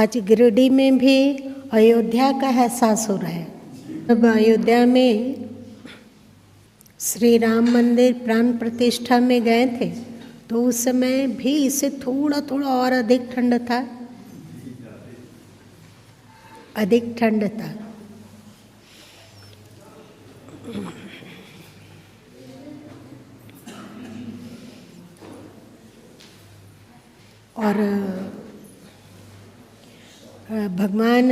आज गिरिडीह में भी अयोध्या का एहसास हो रहा है। जब अयोध्या में श्री राम मंदिर प्राण प्रतिष्ठा में गए थे तो उस समय भी इससे थोड़ा थोड़ा और अधिक ठंड था, अधिक ठंड था। और भगवान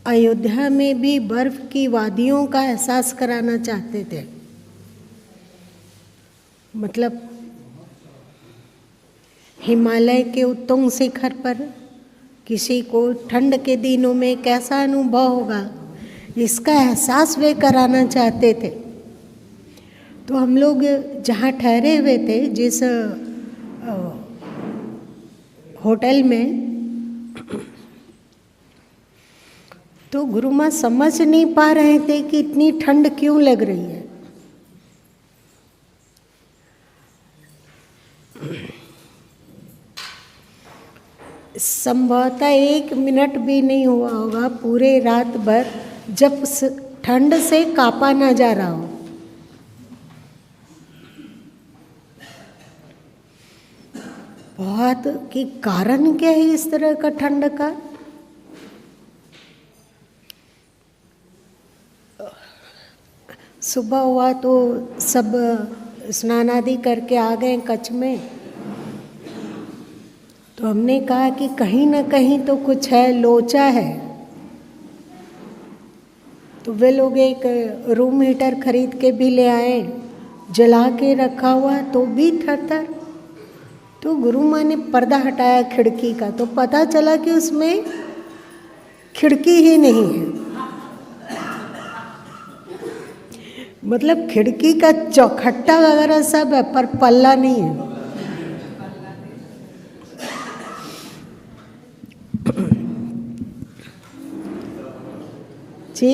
अयोध्या में भी बर्फ की वादियों का एहसास कराना चाहते थे। मतलब हिमालय के उत्तुंग शिखर पर किसी को ठंड के दिनों में कैसा अनुभव होगा, इसका एहसास वे कराना चाहते थे। तो हम लोग जहाँ ठहरे हुए थे, जिस होटल में, तो गुरु माँ समझ नहीं पा रहे थे कि इतनी ठंड क्यों लग रही है। संभवतः 1 मिनट भी नहीं हुआ होगा पूरे रात भर जब ठंड से कांपा ना जा रहा हो। बहुत कि कारण क्या है इस तरह का ठंड का? सुबह हुआ तो सब स्नान आदि करके आ गए कच्छ में। तो हमने कहा कि कहीं ना कहीं तो कुछ है, लोचा है। तो वे लोग एक रूम हीटर खरीद के भी ले आए, जला के रखा हुआ तो भी थर। तो गुरु माँ ने पर्दा हटाया खिड़की का तो पता चला कि उसमें खिड़की ही नहीं है। मतलब खिड़की का चौखट्टा वगैरह सब है पर पल्ला नहीं है। जी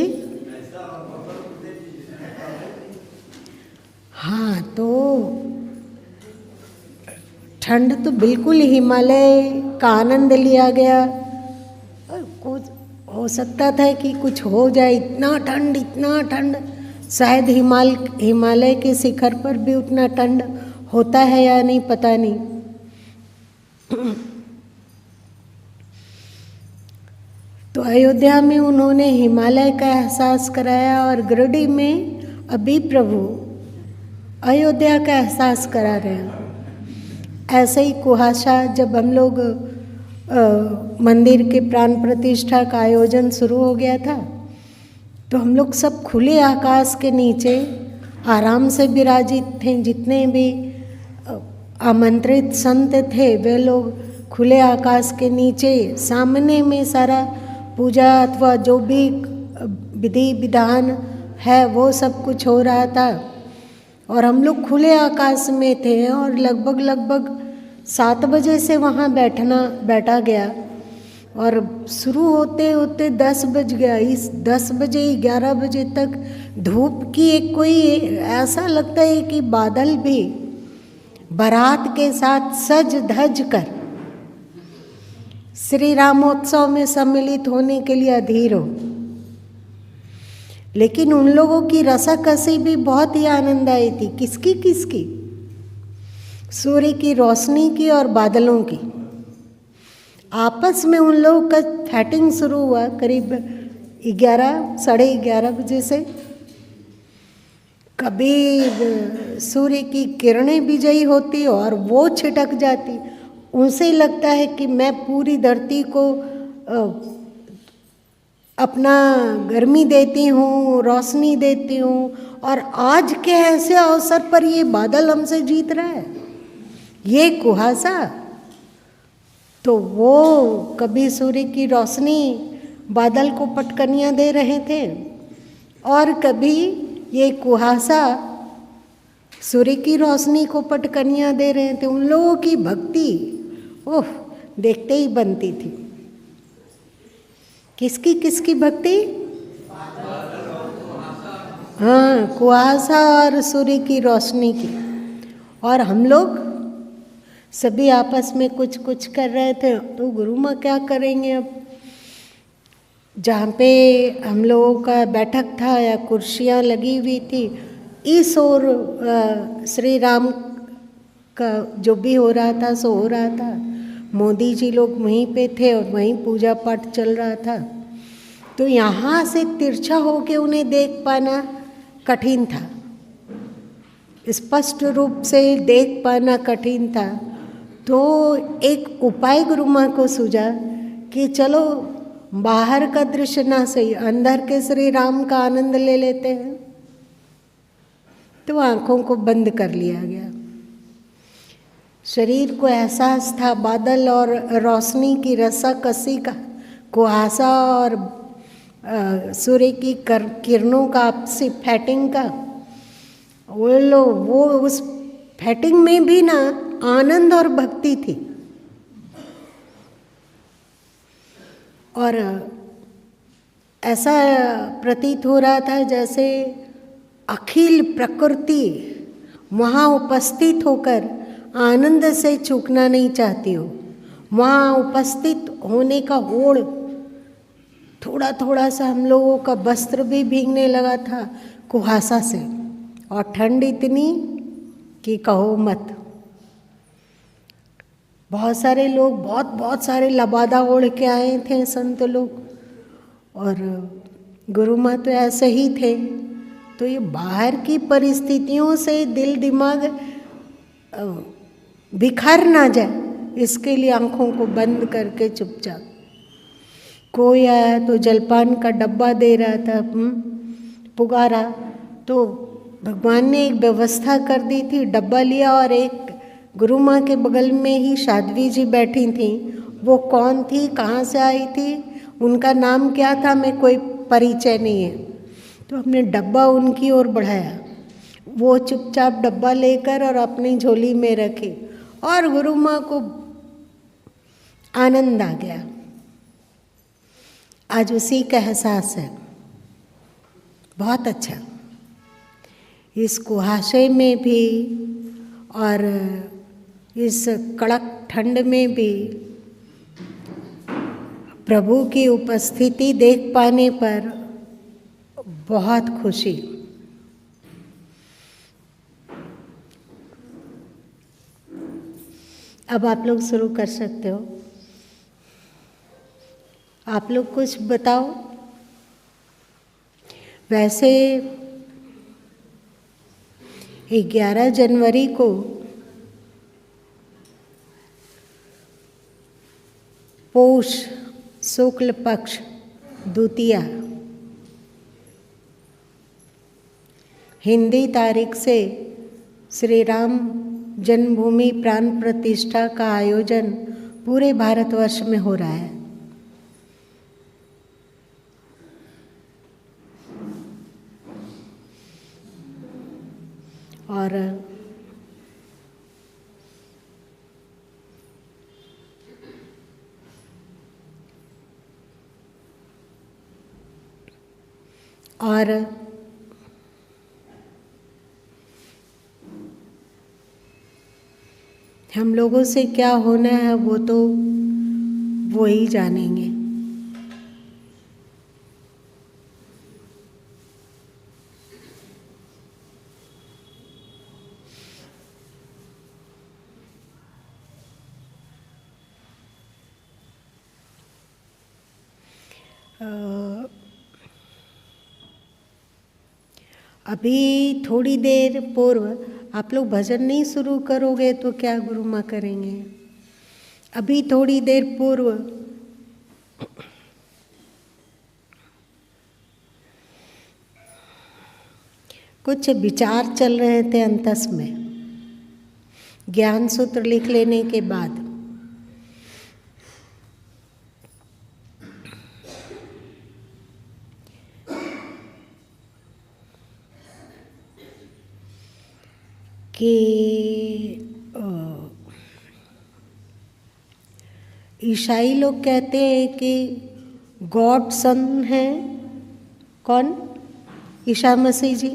हाँ, तो ठंड तो बिल्कुल हिमालय का आनंद लिया गया। कुछ हो सकता था कि कुछ हो जाए, इतना ठंड। शायद हिमालय के शिखर पर भी उतना ठंड होता है या नहीं, पता नहीं। तो अयोध्या में उन्होंने हिमालय का एहसास कराया और गिरिडीह में अभी प्रभु अयोध्या का एहसास करा रहे हैं। ऐसे ही कुहासा, जब हम लोग मंदिर के प्राण प्रतिष्ठा का आयोजन शुरू हो गया था तो हम लोग सब खुले आकाश के नीचे आराम से विराजित थे। जितने भी आमंत्रित संत थे वे लोग खुले आकाश के नीचे, सामने में सारा पूजा अथवा जो भी विधि विधान है वो सब कुछ हो रहा था। और हम लोग खुले आकाश में थे और लगभग 7 बजे से वहाँ बैठा गया और शुरू होते होते 10 बज गया। इस 10 बजे 11 बजे तक धूप की एक कोई ऐसा लगता है कि बादल भी बारात के साथ सज धज कर श्री रामोत्सव में सम्मिलित होने के लिए अधीर हो। लेकिन उन लोगों की रसाकसी भी बहुत ही आनंददायी थी। किसकी? सूर्य की रोशनी की और बादलों की। आपस में उन लोगों का फाइटिंग शुरू हुआ करीब 11 साढ़े 11 बजे से। कभी सूर्य की किरणें विजयी होती और वो छिटक जाती। उनसे लगता है कि मैं पूरी धरती को अपना गर्मी देती हूँ, रोशनी देती हूँ, और आज के ऐसे अवसर पर ये बादल हमसे जीत रहा है, ये कुहासा। तो वो कभी सूर्य की रोशनी बादल को पटकनियाँ दे रहे थे और कभी ये कुहासा सूर्य की रोशनी को पटकनियाँ दे रहे थे। उन लोगों की भक्ति ओह देखते ही बनती थी। किसकी भक्ति? हाँ, कुहासा और सूर्य की रोशनी की। और हम लोग सभी आपस में कुछ कुछ कर रहे थे, तो गुरु माँ क्या करेंगे अब। जहाँ पे हम लोगों का बैठक था या कुर्सियाँ लगी हुई थी, इस ओर श्री राम का जो भी हो रहा था सो हो रहा था। मोदी जी लोग वहीं पे थे और वहीं पूजा पाठ चल रहा था। तो यहाँ से तिरछा होके उन्हें देख पाना कठिन था, स्पष्ट रूप से देख पाना कठिन था। तो एक उपाय गुरु माँ को सूझा कि चलो बाहर का दृश्य ना सही, अंदर के श्री राम का आनंद ले लेते हैं। तो आँखों को बंद कर लिया गया। शरीर को एहसास था बादल और रोशनी की रस्साकसी का, कुहासा और सूर्य की किरणों का आपसी फैटिंग का। वो उस फैटिंग में भी ना आनंद और भक्ति थी। और ऐसा प्रतीत हो रहा था जैसे अखिल प्रकृति वहाँ उपस्थित होकर आनंद से चूकना नहीं चाहती हो। वहाँ उपस्थित होने का होड़, थोड़ा थोड़ा सा हम लोगों का वस्त्र भी भीगने लगा था कुहासा से, और ठंड इतनी कि कहो मत। बहुत सारे लोग बहुत सारे लबादा ओढ़ के आए थे संत लोग, और गुरु माँ तो ऐसे ही थे। तो ये बाहर की परिस्थितियों से दिल दिमाग बिखर ना जाए, इसके लिए आँखों को बंद करके चुपचाप। कोई आया तो जलपान का डब्बा दे रहा था, पुकारा तो भगवान ने एक व्यवस्था कर दी थी। डब्बा लिया और एक गुरु माँ के बगल में ही साध्वी जी बैठी थी। वो कौन थी, कहाँ से आई थी, उनका नाम क्या था, मैं कोई परिचय नहीं है। तो हमने डब्बा उनकी ओर बढ़ाया, वो चुपचाप डब्बा लेकर और अपनी झोली में रखे, और गुरु माँ को आनंद आ गया। आज उसी का एहसास है। बहुत अच्छा। इस कुहासे में भी और इस कड़क ठंड में भी प्रभु की उपस्थिति देख पाने पर बहुत खुशी। अब आप लोग शुरू कर सकते हो। आप लोग कुछ बताओ। वैसे 11 जनवरी को पौष शुक्ल पक्ष द्वितीया हिंदी तारीख से श्री राम जन्मभूमि प्राण प्रतिष्ठा का आयोजन पूरे भारतवर्ष में हो रहा है। और हम लोगों से क्या होना है वो तो वो ही जानेंगे। अभी थोड़ी देर पूर्व आप लोग भजन नहीं शुरू करोगे तो क्या गुरु माँ करेंगे। अभी थोड़ी देर पूर्व कुछ विचार चल रहे थे अंतस में, ज्ञान सूत्र लिख लेने के बाद। कि ईसाई लोग कहते हैं कि गॉड सन है कौन, ईसा मसीह जी।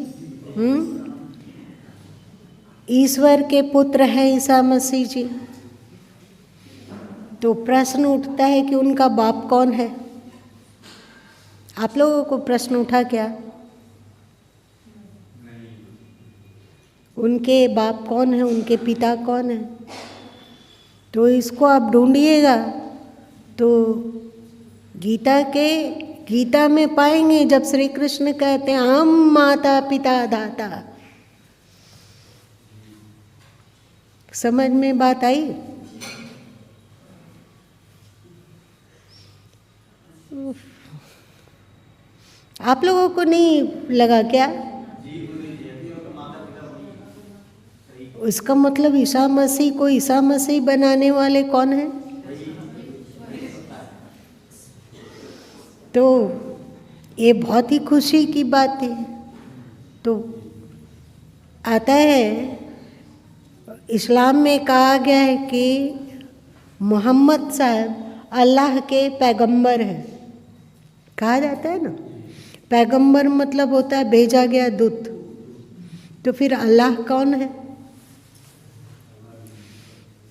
ईश्वर के पुत्र हैं ईसा मसीह जी। तो प्रश्न उठता है कि उनका बाप कौन है। आप लोगों को प्रश्न उठा क्या? उनके बाप कौन है, उनके पिता कौन है? तो इसको आप ढूंढिएगा तो गीता में पाएंगे, जब श्री कृष्ण कहते हैं हम माता पिता दाता। समझ में बात आई? आप लोगों को नहीं लगा क्या? उसका मतलब ईसा मसीह को ईसा मसीह बनाने वाले कौन है? तो ये बहुत ही खुशी की बात है। तो आता है, इस्लाम में कहा गया है कि मोहम्मद साहब अल्लाह के पैगंबर हैं, कहा जाता है ना। पैगंबर मतलब होता है भेजा गया दूत। तो फिर अल्लाह कौन है?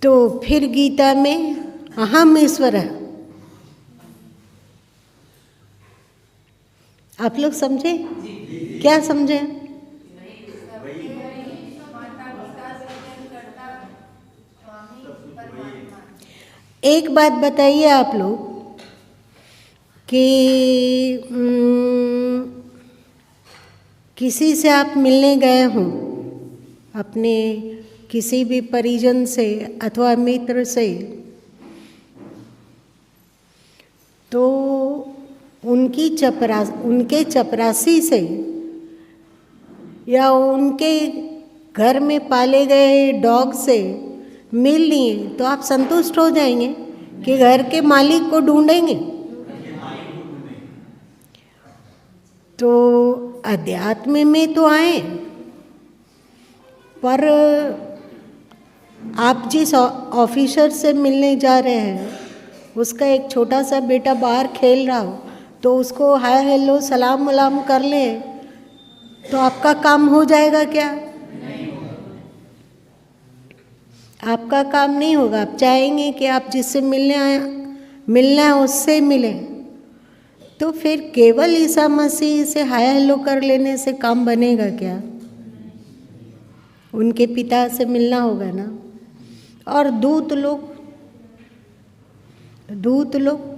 तो फिर गीता में अहम ईश्वर है। आप लोग समझे? क्या समझे? एक बात बताइए आप लोग कि किसी से आप मिलने गए हों, अपने किसी भी परिजन से अथवा मित्र से, तो उनके चपरासी से या उनके घर में पाले गए डॉग से मिल लिए तो आप संतुष्ट हो जाएंगे कि घर के मालिक को ढूंढेंगे? तो अध्यात्म में तो आए, पर आप जिस ऑफिसर से मिलने जा रहे हैं उसका एक छोटा सा बेटा बाहर खेल रहा हो तो उसको हाय हेलो सलाम वलाम कर ले तो आपका काम हो जाएगा क्या? आपका काम नहीं होगा। आप चाहेंगे कि आप जिससे मिलना है उससे मिलें। तो फिर केवल ईसा मसीह से हाय हेलो कर लेने से काम बनेगा क्या? उनके पिता से मिलना होगा ना। और दूत लोग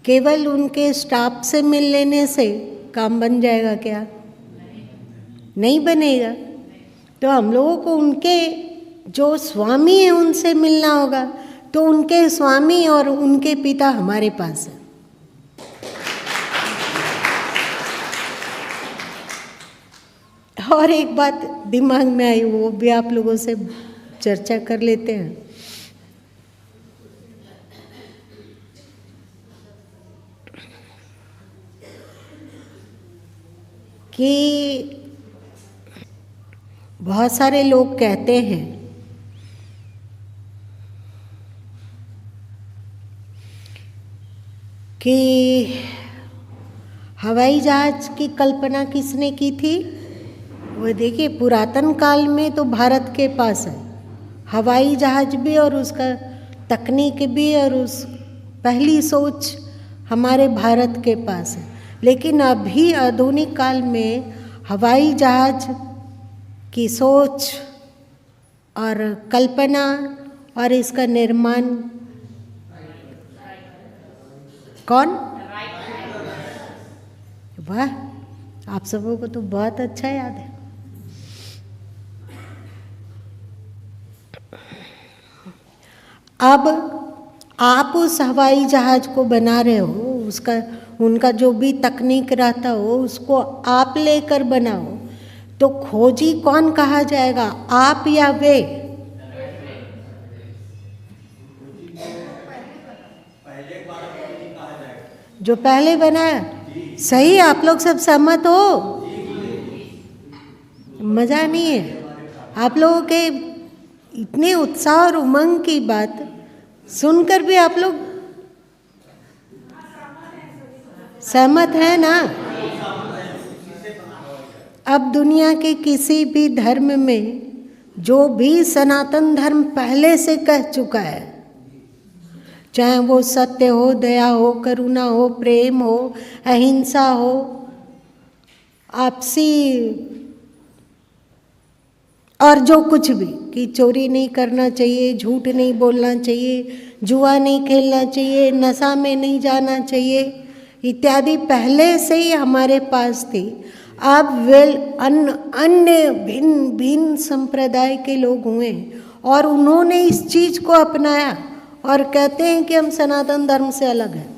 केवल उनके स्टाफ से मिल लेने से काम बन जाएगा क्या? नहीं बनेगा। तो हम लोगों को उनके जो स्वामी है उनसे मिलना होगा। तो उनके स्वामी और उनके पिता हमारे पास है। और एक बात दिमाग में आई, वो भी आप लोगों से चर्चा कर लेते हैं कि बहुत सारे लोग कहते हैं कि हवाई जहाज की कल्पना किसने की थी? वो देखिए, पुरातन काल में तो भारत के पास है हवाई जहाज भी और उसका तकनीक भी, और उस पहली सोच हमारे भारत के पास है। लेकिन अभी आधुनिक काल में हवाई जहाज की सोच और कल्पना और इसका निर्माण कौन? वाह, आप सबों को तो बहुत अच्छा याद है। अब आप उस हवाई जहाज को बना रहे हो, उनका जो भी तकनीक रहता हो उसको आप लेकर बनाओ, तो खोजी कौन कहा जाएगा, आप या वे? जो पहले बनाया। सही, आप लोग सब सहमत हो? मजा नहीं है? आप लोगों के इतने उत्साह और उमंग की बात सुनकर भी आप लोग सहमत है ना? अब दुनिया के किसी भी धर्म में जो भी सनातन धर्म पहले से कह चुका है, चाहे वो सत्य हो, दया हो, करुणा हो, प्रेम हो, अहिंसा हो, आपसी और जो कुछ भी, कि चोरी नहीं करना चाहिए, झूठ नहीं बोलना चाहिए, जुआ नहीं खेलना चाहिए, नशा में नहीं जाना चाहिए इत्यादि पहले से ही हमारे पास थी। अब वे अन्य भिन्न भिन्न संप्रदाय के लोग हुए और उन्होंने इस चीज को अपनाया और कहते हैं कि हम सनातन धर्म से अलग हैं।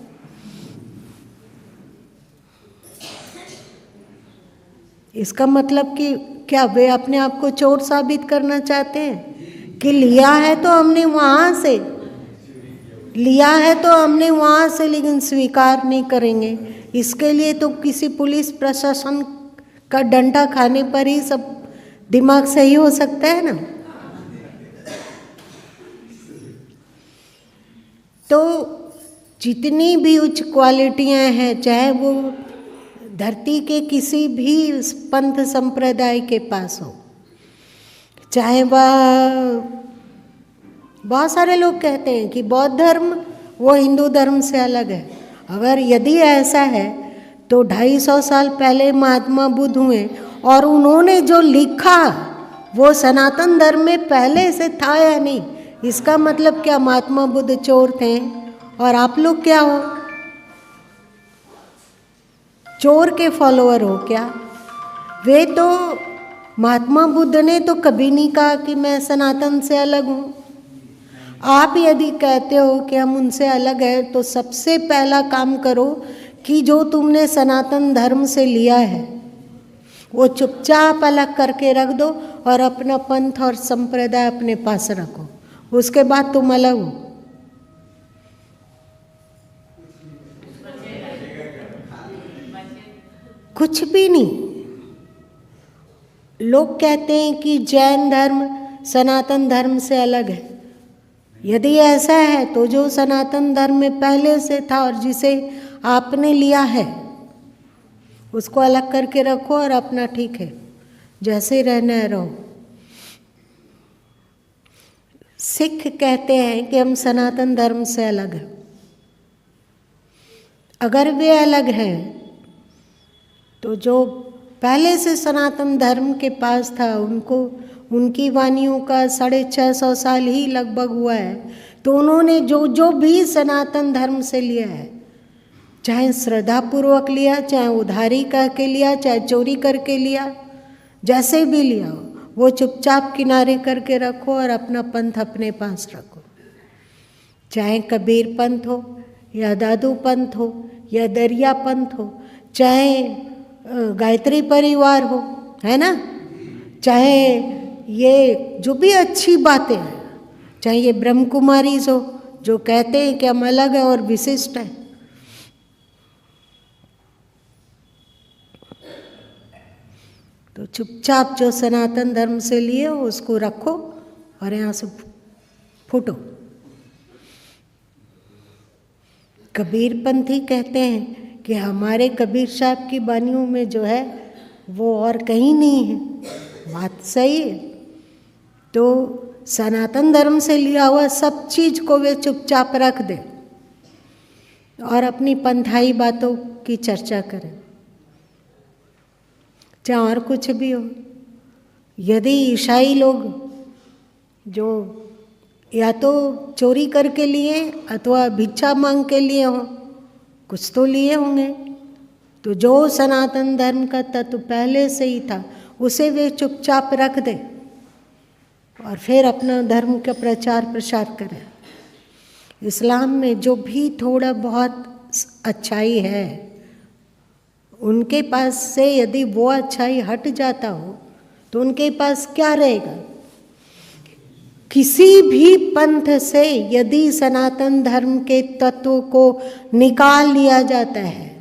इसका मतलब कि क्या वे अपने आप को चोर साबित करना चाहते हैं कि लिया है तो हमने वहां से लिया है तो हमने वहां से, लेकिन स्वीकार नहीं करेंगे। इसके लिए तो किसी पुलिस प्रशासन का डंडा खाने पर ही सब दिमाग सही हो सकता है ना। तो जितनी भी उच्च क्वालिटियां हैं, चाहे वो धरती के किसी भी पंथ संप्रदाय के पास हो, चाहे वह, बहुत सारे लोग कहते हैं कि बौद्ध धर्म वो हिंदू धर्म से अलग है। अगर यदि ऐसा है तो 250 साल पहले महात्मा बुद्ध हुए और उन्होंने जो लिखा वो सनातन धर्म में पहले से था या नहीं? इसका मतलब क्या महात्मा बुद्ध चोर थे और आप लोग क्या हो, चोर के फॉलोअर हो क्या? वे तो, महात्मा बुद्ध ने तो कभी नहीं कहा कि मैं सनातन से अलग हूँ। आप यदि कहते हो कि हम उनसे अलग हैं तो सबसे पहला काम करो कि जो तुमने सनातन धर्म से लिया है वो चुपचाप अलग करके रख दो और अपना पंथ और संप्रदाय अपने पास रखो, उसके बाद तुम अलग हो। कुछ भी नहीं। लोग कहते हैं कि जैन धर्म सनातन धर्म से अलग है। यदि ऐसा है तो जो सनातन धर्म में पहले से था और जिसे आपने लिया है उसको अलग करके रखो और अपना ठीक है, जैसे रहना है रहो। सिख कहते हैं कि हम सनातन धर्म से अलग हैं। अगर वे अलग हैं तो जो पहले से सनातन धर्म के पास था उनको, उनकी वाणियों का 650 साल ही लगभग हुआ है, तो उन्होंने जो जो भी सनातन धर्म से लिया है, चाहे श्रद्धापूर्वक लिया, चाहे उधारी करके लिया, चाहे चोरी करके लिया, जैसे भी लिया हो, वो चुपचाप किनारे करके रखो और अपना पंथ अपने पास रखो। चाहे कबीर पंथ हो या दादू पंथ हो या दरिया पंथ हो, चाहे गायत्री परिवार हो, है ना, चाहे ये जो भी अच्छी बातें हैं, चाहे ये ब्रह्म कुमारीज हो जो कहते हैं कि हम अलग है और विशिष्ट है, तो चुपचाप जो सनातन धर्म से लिए हो उसको रखो और यहाँ से फूटो। कबीर पंथी कहते हैं कि हमारे कबीर साहब की वाणियों में जो है वो और कहीं नहीं है। बात सही है। तो सनातन धर्म से लिया हुआ सब चीज को वे चुपचाप रख दे और अपनी पंथाई बातों की चर्चा करें, चाहे और कुछ भी हो। यदि ईसाई लोग जो या तो चोरी करके लिए अथवा भिक्षा मांग के लिए हों, कुछ तो लिए होंगे, तो जो सनातन धर्म का तत्व पहले से ही था उसे वे चुपचाप रख दें और फिर अपना धर्म का प्रचार प्रसार करें। इस्लाम में जो भी थोड़ा बहुत अच्छाई है उनके पास से यदि वो अच्छाई हट जाता हो तो उनके पास क्या रहेगा? किसी भी पंथ से यदि सनातन धर्म के तत्वों को निकाल लिया जाता है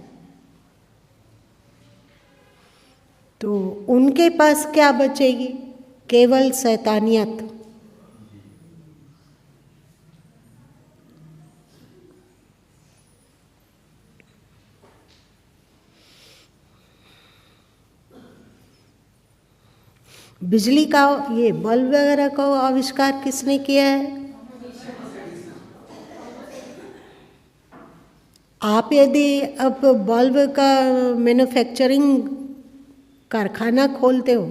तो उनके पास क्या बचेगी? केवल शैतानियत। बिजली का ये बल्ब वगैरह का आविष्कार किसने किया है? आप यदि अब बल्ब का मैन्युफैक्चरिंग कारखाना खोलते हो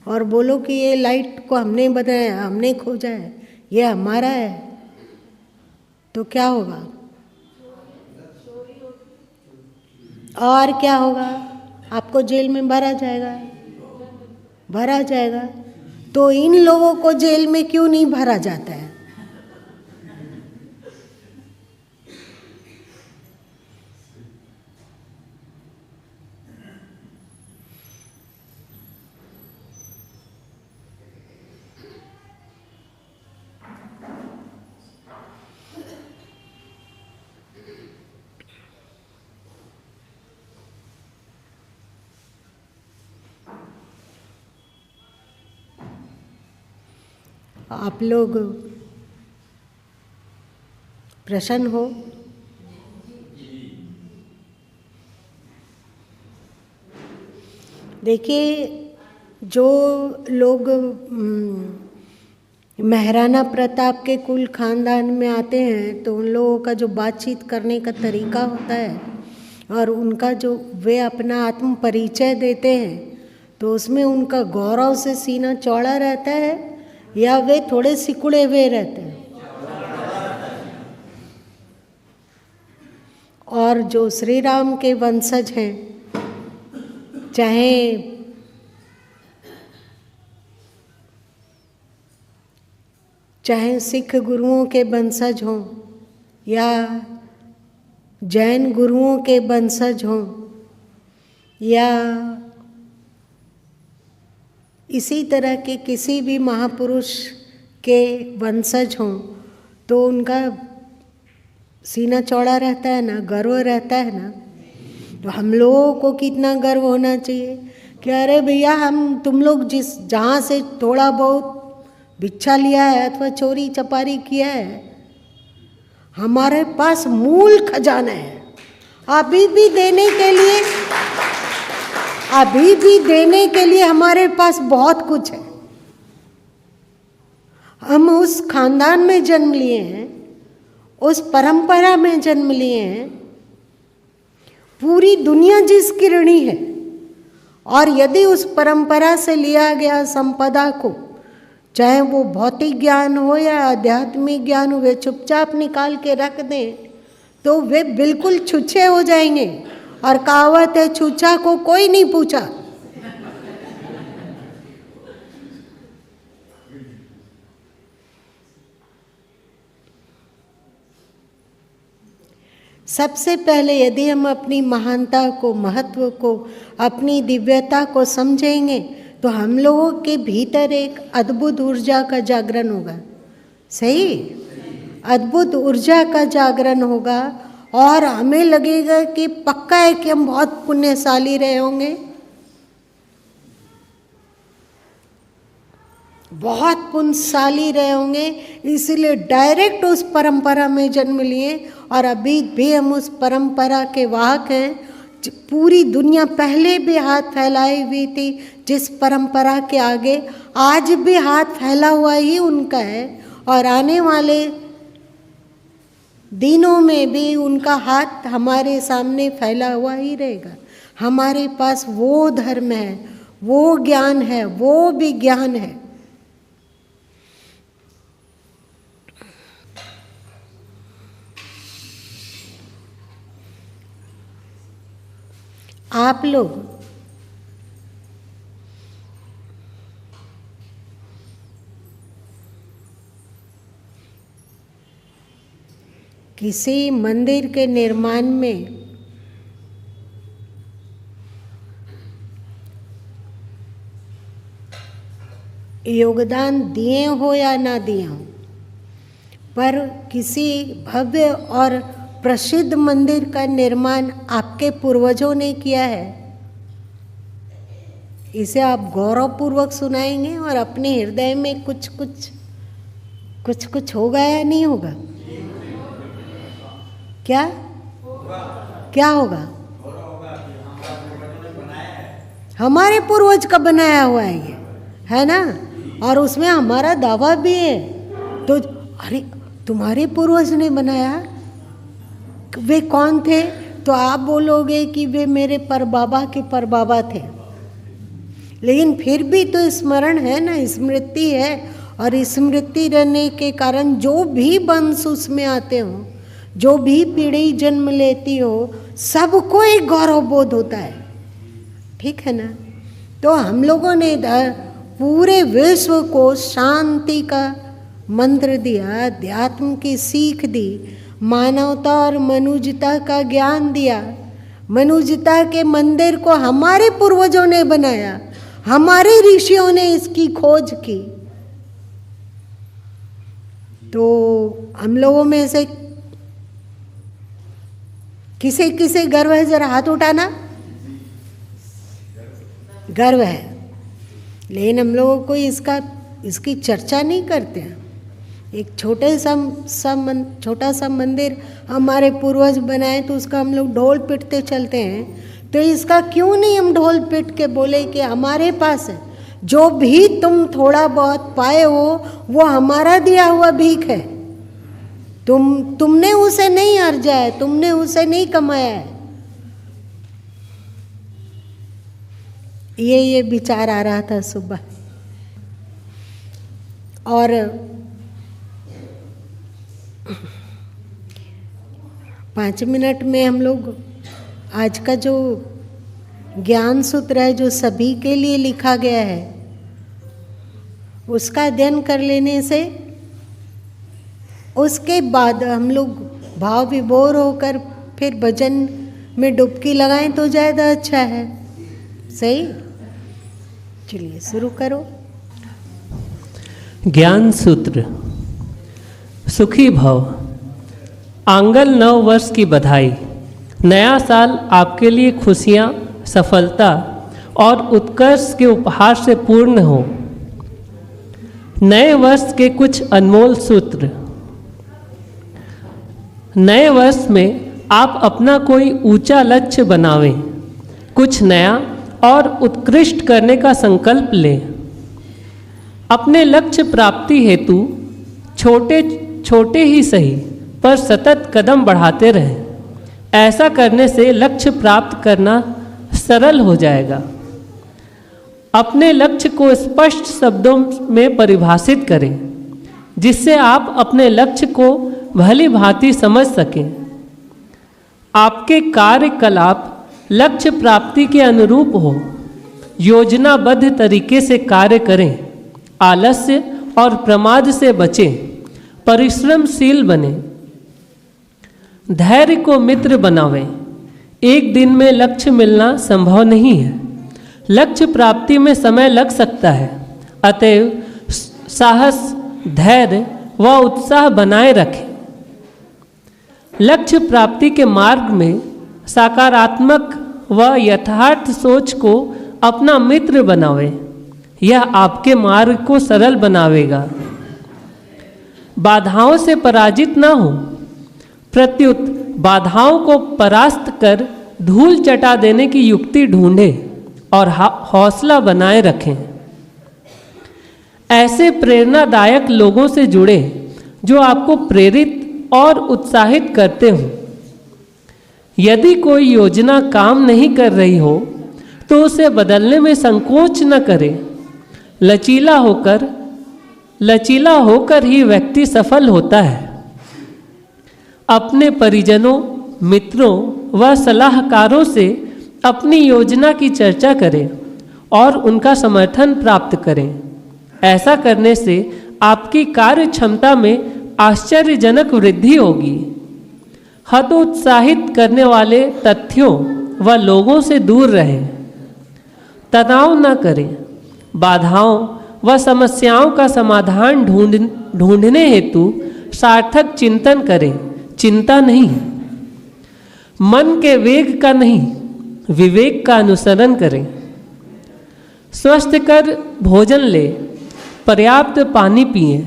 और बोलो कि ये लाइट को हमने बनाया, हमने खोजा है, ये हमारा है, तो क्या होगा? और क्या होगा? आपको जेल में भरा जाएगा, भरा जाएगा। तो इन लोगों को जेल में क्यों नहीं भरा जाता है? आप लोग प्रसन्न हो? देखिए, जो लोग महाराणा प्रताप के कुल खानदान में आते हैं तो उन लोगों का जो बातचीत करने का तरीका होता है और उनका जो वे अपना आत्म परिचय देते हैं तो उसमें उनका गौरव से सीना चौड़ा रहता है या वे थोड़े सिकुड़े हुए रहते हैं? और जो श्री राम के वंशज हैं, चाहे सिख गुरुओं के वंशज हों या जैन गुरुओं के वंशज हों या इसी तरह के किसी भी महापुरुष के वंशज हों, तो उनका सीना चौड़ा रहता है ना, गर्व रहता है ना। तो हम लोगों को कितना गर्व होना चाहिए कि अरे भैया, हम तुम लोग जहाँ से थोड़ा बहुत भिक्षा लिया है अथवा चोरी चपारी किया है, हमारे पास मूल खजाना है। अभी भी देने के लिए हमारे पास बहुत कुछ है। हम उस खानदान में जन्म लिए हैं, उस परंपरा में जन्म लिए हैं। पूरी दुनिया जिसकी ऋणी है, और यदि उस परंपरा से लिया गया संपदा को, चाहे वो भौतिक ज्ञान हो या आध्यात्मिक ज्ञान हो, वे चुपचाप निकाल के रख दें तो वे बिल्कुल छुच्छे हो जाएंगे। और कहावत है, छूछा को कोई नहीं पूछा। सबसे पहले यदि हम अपनी महानता को, महत्व को, अपनी दिव्यता को समझेंगे तो हम लोगों के भीतर एक अद्भुत ऊर्जा का जागरण होगा। सही? अद्भुत ऊर्जा का जागरण होगा और हमें लगेगा कि पक्का है कि हम बहुत पुण्यशाली रहे होंगे, बहुत पुण्यशाली रहे होंगे, इसलिए डायरेक्ट उस परंपरा में जन्म लिए और अभी भी हम उस परंपरा के वाहक हैं। पूरी दुनिया पहले भी हाथ फैलाई हुई थी जिस परंपरा के आगे, आज भी हाथ फैला हुआ ही उनका है और आने वाले दिनों में भी उनका हाथ हमारे सामने फैला हुआ ही रहेगा। हमारे पास वो धर्म है, वो ज्ञान है, वो विज्ञान है। आप लोग किसी मंदिर के निर्माण में योगदान दिए हो या ना दिए हो, पर किसी भव्य और प्रसिद्ध मंदिर का निर्माण आपके पूर्वजों ने किया है, इसे आप गौरवपूर्वक सुनाएंगे और अपने हृदय में कुछ कुछ होगा या नहीं होगा? क्या क्या होगा? हमारे पूर्वज का बनाया हुआ है ये, है ना, और उसमें हमारा दावा भी है। तो अरे तुम्हारे पूर्वज ने बनाया, वे कौन थे? तो आप बोलोगे कि वे मेरे परबाबा के परबाबा थे, लेकिन फिर भी तो स्मरण है ना, स्मृति है। और स्मृति रहने के कारण जो भी वंश उसमें आते हो, जो भी पीढ़ी जन्म लेती हो, सबको एक गौरव बोध होता है। ठीक है ना? तो हम लोगों ने पूरे विश्व को शांति का मंत्र दिया, अध्यात्म की सीख दी, मानवता और मनुष्यता का ज्ञान दिया। मनुष्यता के मंदिर को हमारे पूर्वजों ने बनाया, हमारे ऋषियों ने इसकी खोज की। तो हम लोगों में से किसे किसे गर्व है? जरा हाथ उठाना। गर्व है, लेकिन हम लोगों को इसकी चर्चा नहीं करते हैं। एक छोटा सा मंदिर हमारे पूर्वज बनाए तो उसका हम लोग ढोल पीटते चलते हैं। तो इसका क्यों नहीं हम ढोल पीट के बोले कि हमारे पास है, जो भी तुम थोड़ा बहुत पाए हो वो हमारा दिया हुआ भीख है। तुमने उसे नहीं अर्जा है, तुमने उसे नहीं कमाया है। ये विचार आ रहा था सुबह। और 5 मिनट में हम लोग आज का जो ज्ञान सूत्र है, जो सभी के लिए लिखा गया है, उसका अध्ययन कर लेने से उसके बाद हम लोग भाव विभोर होकर फिर भजन में डुबकी लगाएं तो ज़्यादा अच्छा है। सही? चलिए शुरू करो। ज्ञान सूत्र। सुखी भव। आंगल 9 वर्ष की बधाई। नया साल आपके लिए खुशियाँ, सफलता और उत्कर्ष के उपहार से पूर्ण हो। नए वर्ष के कुछ अनमोल सूत्र। नए वर्ष में आप अपना कोई ऊंचा लक्ष्य बनावें, कुछ नया और उत्कृष्ट करने का संकल्प लें। अपने लक्ष्य प्राप्ति हेतु छोटे छोटे ही सही पर सतत कदम बढ़ाते रहें। ऐसा करने से लक्ष्य प्राप्त करना सरल हो जाएगा। अपने लक्ष्य को स्पष्ट शब्दों में परिभाषित करें, जिससे आप अपने लक्ष्य को भली भांति समझ सकें। आपके कार्यकलाप लक्ष्य प्राप्ति के अनुरूप हो। योजनाबद्ध तरीके से कार्य करें। आलस्य और प्रमाद से बचें। परिश्रमशील बने। धैर्य को मित्र बनावें। एक दिन में लक्ष्य मिलना संभव नहीं है। लक्ष्य प्राप्ति में समय लग सकता है। अतएव साहस, धैर्य व उत्साह बनाए रखें। लक्ष्य प्राप्ति के मार्ग में सकारात्मक व यथार्थ सोच को अपना मित्र बनावें। यह आपके मार्ग को सरल बनावेगा। बाधाओं से पराजित न हो, प्रत्युत बाधाओं को परास्त कर धूल चटा देने की युक्ति ढूंढें और हौसला बनाए रखें। ऐसे प्रेरणादायक लोगों से जुड़े जो आपको प्रेरित और उत्साहित करते हो। यदि कोई योजना काम नहीं कर रही हो तो उसे बदलने में संकोच न करें। लचीला होकर ही व्यक्ति सफल होता है। अपने परिजनों, मित्रों व सलाहकारों से अपनी योजना की चर्चा करें और उनका समर्थन प्राप्त करें। ऐसा करने से आपकी कार्य क्षमता में आश्चर्यजनक वृद्धि होगी। हतोत्साहित करने वाले तथ्यों व लोगों से दूर रहें। तनाव न करें। बाधाओं व समस्याओं का समाधान ढूंढने हेतु सार्थक चिंतन करें, चिंता नहीं। मन के वेग का नहीं, विवेक का अनुसरण करें। स्वस्थकर भोजन लें, पर्याप्त पानी पिएं,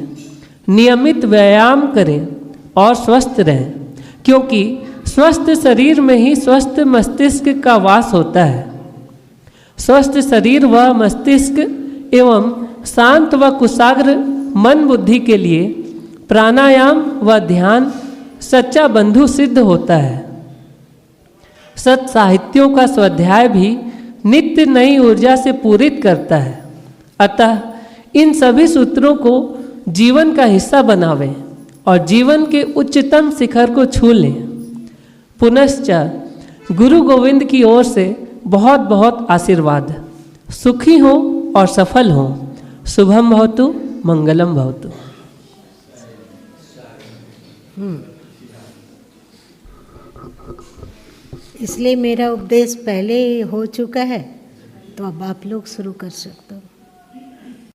नियमित व्यायाम करें और स्वस्थ रहें, क्योंकि स्वस्थ शरीर में ही स्वस्थ मस्तिष्क का वास होता है। स्वस्थ शरीर व मस्तिष्क एवं शांत व कुशाग्र मन बुद्धि के लिए प्राणायाम व ध्यान सच्चा बंधु सिद्ध होता है। सत साहित्यों का स्वाध्याय भी नित्य नई ऊर्जा से पूरित करता है। अतः इन सभी सूत्रों को जीवन का हिस्सा बनावें और जीवन के उच्चतम शिखर को छू लें। पुनश्च गुरु गोविंद की ओर से बहुत बहुत आशीर्वाद। सुखी हो और सफल हो। शुभम भवतु, मंगलम भवतु। इसलिए मेरा उपदेश पहले हो चुका है, तो अब आप लोग शुरू कर सकते हो।